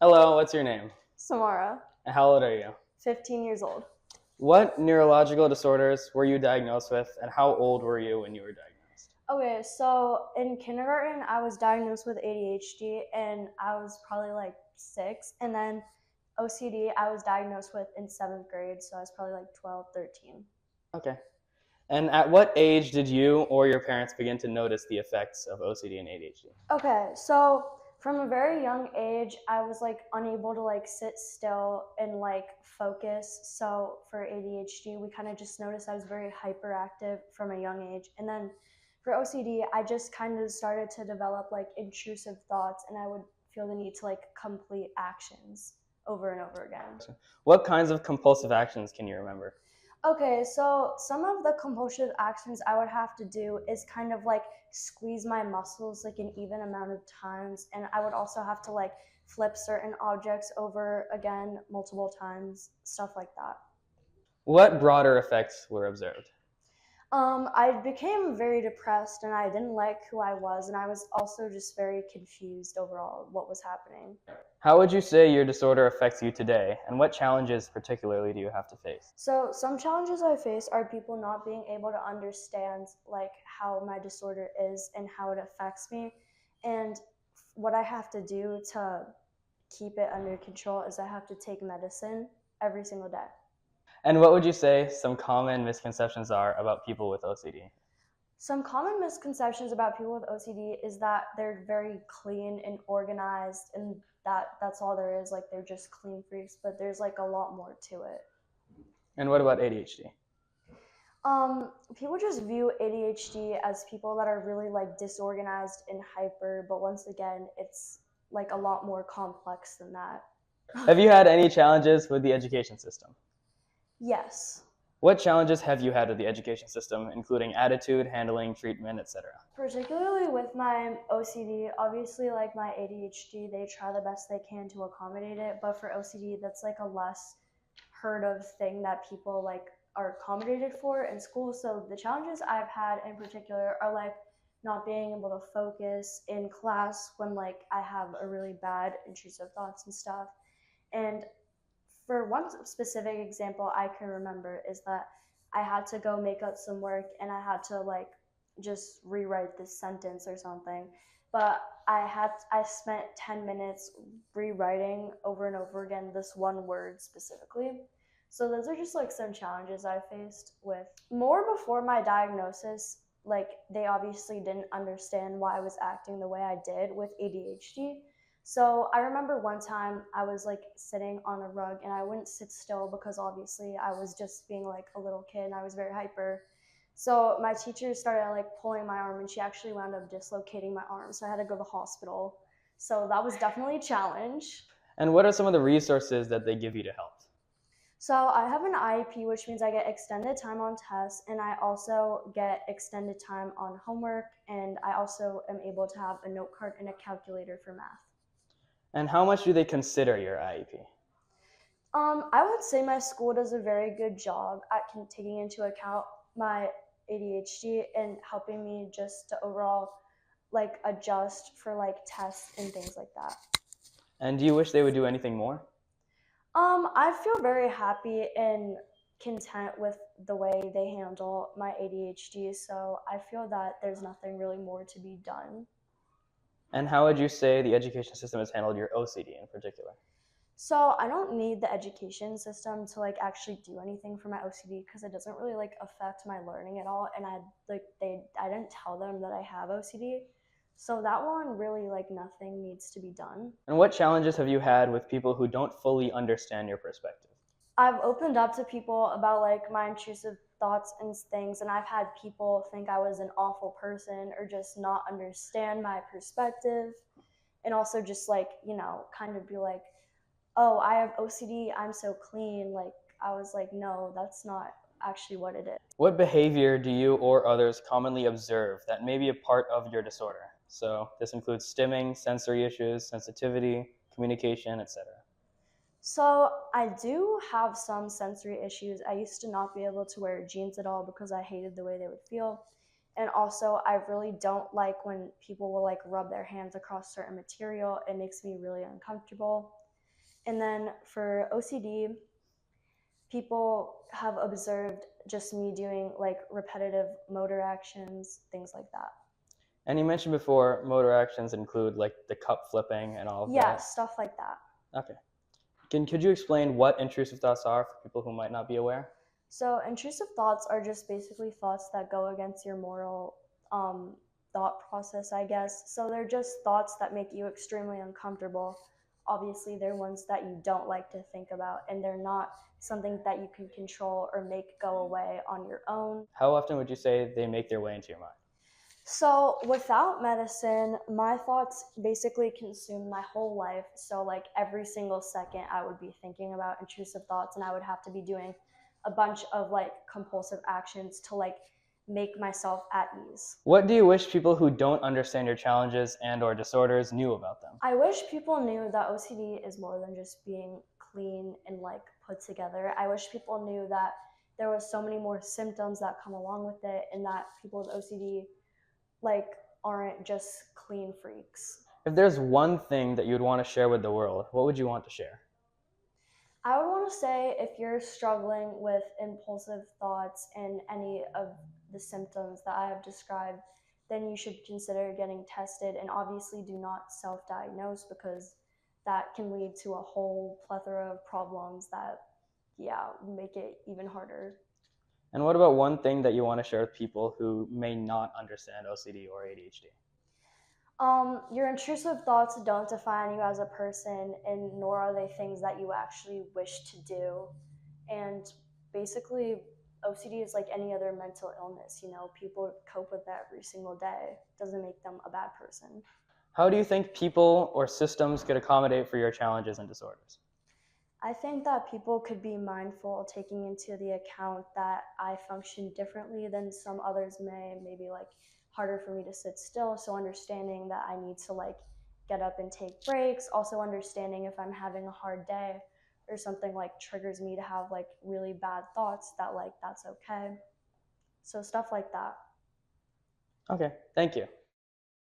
Hello, what's your name? Samara, And how old are you? 15 years old. What neurological disorders were you diagnosed with, and how old were you when you were diagnosed? Okay, so in kindergarten, I was diagnosed with ADHD and I was probably like 6. And then OCD, I was diagnosed with in 7th grade, so I was probably like 12, 13. Okay. And at what age did you or your parents begin to notice the effects of OCD and ADHD? Okay, so from a very young age, I was like unable to like sit still and like focus. So for ADHD, we kind of just noticed I was very hyperactive from a young age. And then for OCD, I just kind of started to develop like intrusive thoughts and I would feel the need to like complete actions over and over again. What kinds of compulsive actions can you remember? Okay, so some of the compulsive actions I would have to do is kind of like squeeze my muscles like an even amount of times, and I would also have to like flip certain objects over again multiple times, stuff like that. What broader effects were observed? I became very depressed and I didn't like who I was, and I was also just very confused overall what was happening. How would you say your disorder affects you today, and what challenges particularly do you have to face? So some challenges I face are people not being able to understand like how my disorder is and how it affects me. And what I have to do to keep it under control is I have to take medicine every single day. And what would you say some common misconceptions are about people with OCD? Some common misconceptions about people with OCD is that they're very clean and organized and that's all there is, like they're just clean freaks, but there's like a lot more to it. And what about ADHD? People just view ADHD as people that are really like disorganized and hyper, but once again, it's like a lot more complex than that. Have you had any challenges with the education system? Yes. What challenges have you had with the education system, including attitude, handling, treatment, etc.? Particularly with my OCD, obviously like my ADHD, they try the best they can to accommodate it, but for OCD, that's like a less heard of thing that people like are accommodated for in school. So the challenges I've had in particular are like not being able to focus in class when like I have a really bad intrusive thoughts and stuff. And for one specific example I can remember is that I had to go make up some work and I had to like just rewrite this sentence or something. But I spent 10 minutes rewriting over and over again this one word specifically. So those are just like some challenges I faced with more before my diagnosis. Like they obviously didn't understand why I was acting the way I did with ADHD. So I remember one time I was like sitting on a rug and I wouldn't sit still because obviously I was just being like a little kid and I was very hyper. So my teacher started like pulling my arm and she actually wound up dislocating my arm. So I had to go to the hospital. So that was definitely a challenge. And what are some of the resources that they give you to help? So I have an IEP, which means I get extended time on tests, and I also get extended time on homework, and I also am able to have a note card and a calculator for math. And how much do they consider your IEP? I would say my school does a very good job at taking into account my ADHD and helping me just to overall like adjust for like tests and things like that. And do you wish they would do anything more? I feel very happy and content with the way they handle my ADHD, so I feel that there's nothing really more to be done. And how would you say the education system has handled your OCD in particular? So I don't need the education system to like actually do anything for my OCD because it doesn't really like affect my learning at all, and I didn't tell them that I have OCD. So that one really like nothing needs to be done. And what challenges have you had with people who don't fully understand your perspective? I've opened up to people about like my intrusive thoughts and things, and I've had people think I was an awful person or just not understand my perspective, and also just like, kind of be like, oh, I have OCD, I'm so clean. Like, I was like, no, that's not actually what it is. What behavior do you or others commonly observe that may be a part of your disorder? So this includes stimming, sensory issues, sensitivity, communication, etc. So I do have some sensory issues. I used to not be able to wear jeans at all because I hated the way they would feel. And also, I really don't like when people will like rub their hands across certain material. It makes me really uncomfortable. And then for OCD, people have observed just me doing like repetitive motor actions, things like that. And you mentioned before motor actions include like the cup flipping and all of Yeah, that. stuff like that. Okay. Could you explain what intrusive thoughts are for people who might not be aware? So intrusive thoughts are just basically thoughts that go against your moral thought process, I guess. So they're just thoughts that make you extremely uncomfortable. Obviously, they're ones that you don't like to think about, and they're not something that you can control or make go away on your own. How often would you say they make their way into your mind? So without medicine, my thoughts basically consume my whole life. So like every single second I would be thinking about intrusive thoughts, and I would have to be doing a bunch of like compulsive actions to like make myself at ease. What do you wish people who don't understand your challenges and or disorders knew about them? I wish people knew that OCD is more than just being clean and like put together. I wish people knew that there was so many more symptoms that come along with it, and that people with OCD like aren't just clean freaks. If there's one thing that you'd want to share with the world, what would you want to share? I would want to say if you're struggling with impulsive thoughts and any of the symptoms that I have described, then you should consider getting tested, and obviously do not self diagnose, because that can lead to a whole plethora of problems that, yeah, make it even harder. And what about one thing that you want to share with people who may not understand OCD or ADHD? Your intrusive thoughts don't define you as a person, and nor are they things that you actually wish to do. And basically, OCD is like any other mental illness. You know, people cope with that every single day. Doesn't make them a bad person. How do you think people or systems could accommodate for your challenges and disorders? I think that people could be mindful, taking into the account that I function differently than some others may, maybe like harder for me to sit still. So understanding that I need to like get up and take breaks, also understanding if I'm having a hard day or something like triggers me to have like really bad thoughts, that like that's okay. So stuff like that. Okay, thank you.